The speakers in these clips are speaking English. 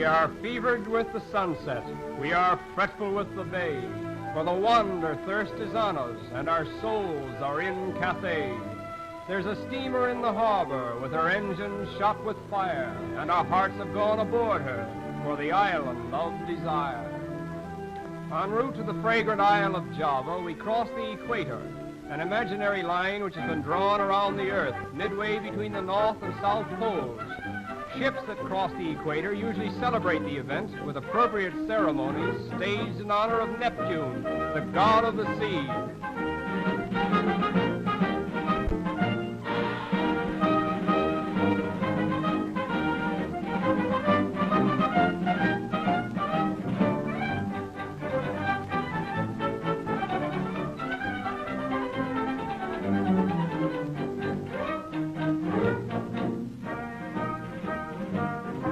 We are fevered with the sunset, we are fretful with the bay, for the wander thirst is on us, and our souls are in Cathay. There's a steamer in the harbor, with her engines shot with fire, and our hearts have gone aboard her, for the island of desire. En route to the fragrant isle of Java, we cross the Equator, an imaginary line which has been drawn around the Earth, midway between the North and South Poles. Ships that cross the equator usually celebrate the event with appropriate ceremonies staged in honor of Neptune, the god of the sea.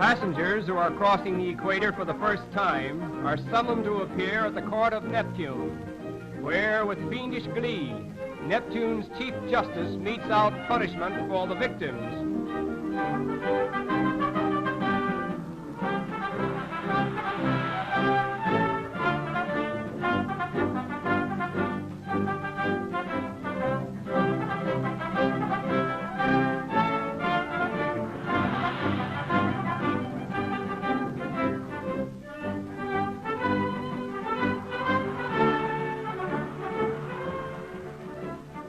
Passengers who are crossing the equator for the first time are summoned to appear at the court of Neptune, where, with fiendish glee, Neptune's Chief Justice metes out punishment for the victims.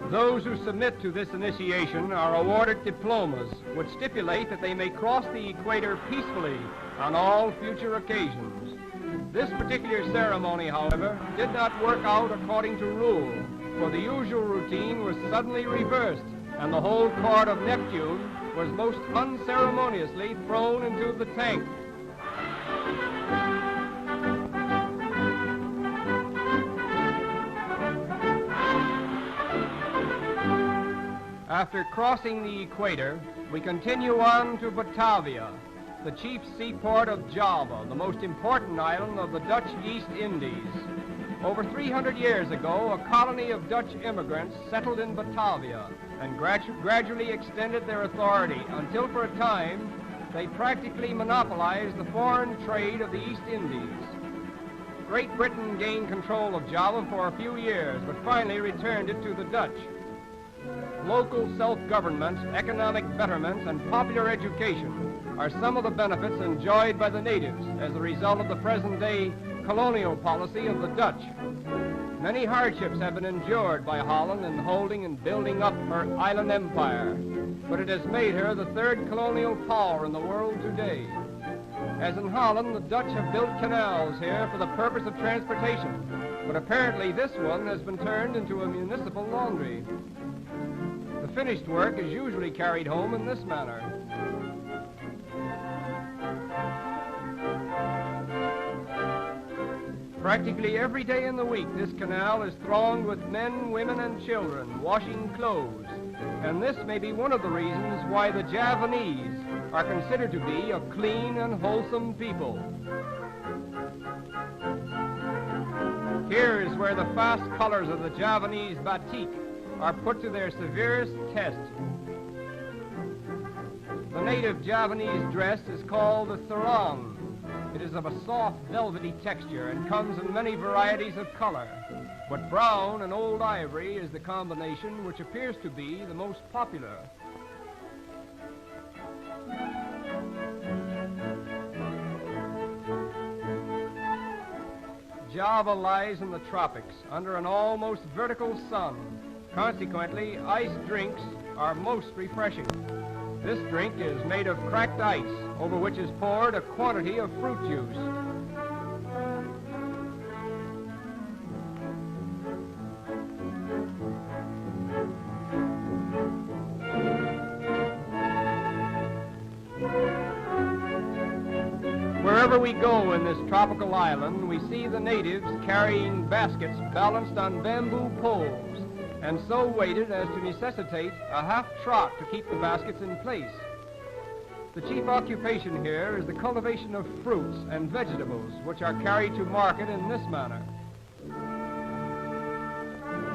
Those who submit to this initiation are awarded diplomas, which stipulate that they may cross the equator peacefully on all future occasions. This particular ceremony, however, did not work out according to rule, for the usual routine was suddenly reversed, and the whole court of Neptune was most unceremoniously thrown into the tank. After crossing the equator, we continue on to Batavia, the chief seaport of Java, the most important island of the Dutch East Indies. Over 300 years ago, a colony of Dutch immigrants settled in Batavia and gradually extended their authority until, for a time, they practically monopolized the foreign trade of the East Indies. Great Britain gained control of Java for a few years, but finally returned it to the Dutch. Local self-government, economic betterment, and popular education are some of the benefits enjoyed by the natives as a result of the present-day colonial policy of the Dutch. Many hardships have been endured by Holland in holding and building up her island empire, but it has made her the third colonial power in the world today. As in Holland, the Dutch have built canals here for the purpose of transportation, but apparently this one has been turned into a municipal laundry. The finished work is usually carried home in this manner. Practically every day in the week, this canal is thronged with men, women, and children washing clothes. And this may be one of the reasons why the Javanese are considered to be a clean and wholesome people. Here is where the fast colors of the Javanese batik are put to their severest test. The native Javanese dress is called a sarong. It is of a soft, velvety texture and comes in many varieties of color, but brown and old ivory is the combination which appears to be the most popular. Java lies in the tropics under an almost vertical sun. Consequently, iced drinks are most refreshing. This drink is made of cracked ice, over which is poured a quantity of fruit juice. Wherever we go in this tropical island, we see the natives carrying baskets balanced on bamboo poles, and so weighted as to necessitate a half trot to keep the baskets in place. The chief occupation here is the cultivation of fruits and vegetables, which are carried to market in this manner.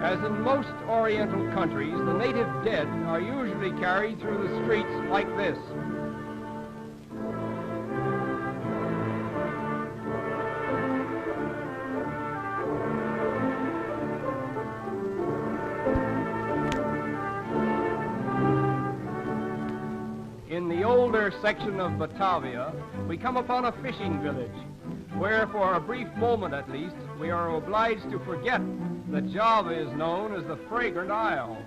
As in most Oriental countries, the native dead are usually carried through the streets like this. colder section of Batavia, we come upon a fishing village, where for a brief moment at least, we are obliged to forget that Java is known as the Fragrant Isle.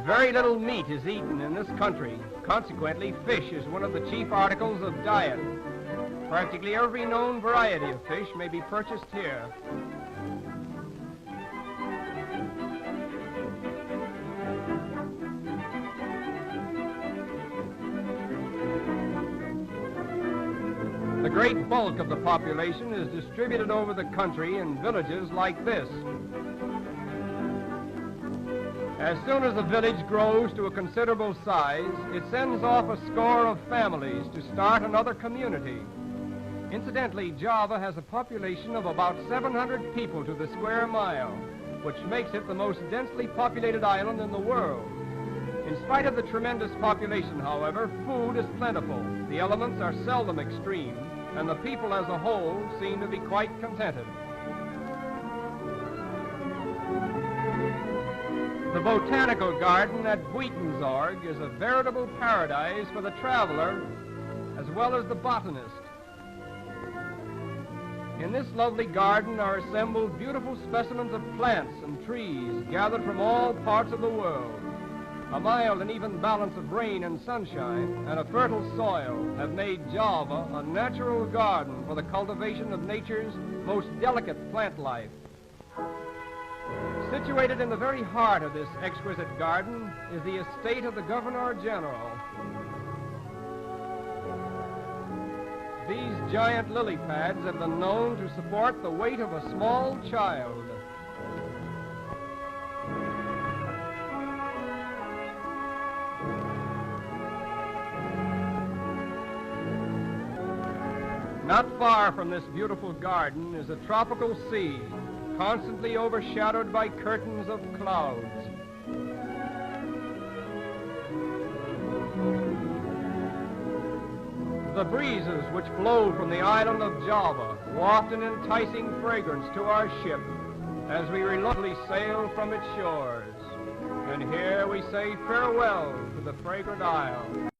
Very little meat is eaten in this country. Consequently, fish is one of the chief articles of diet. Practically every known variety of fish may be purchased here. The great bulk of the population is distributed over the country in villages like this. As soon as a village grows to a considerable size, it sends off a score of families to start another community. Incidentally, Java has a population of about 700 people to the square mile, which makes it the most densely populated island in the world. In spite of the tremendous population, however, food is plentiful, the elements are seldom extreme, and the people as a whole seem to be quite contented. The Botanical Garden at Buitenzorg is a veritable paradise for the traveler as well as the botanist. In this lovely garden are assembled beautiful specimens of plants and trees gathered from all parts of the world. A mild and even balance of rain and sunshine and a fertile soil have made Java a natural garden for the cultivation of nature's most delicate plant life. Situated in the very heart of this exquisite garden is the estate of the Governor-General. These giant lily pads have been known to support the weight of a small child. Not far from this beautiful garden is a tropical sea, constantly overshadowed by curtains of clouds. The breezes which blow from the island of Java waft an enticing fragrance to our ship as we reluctantly sail from its shores. And here we say farewell to the fragrant isle.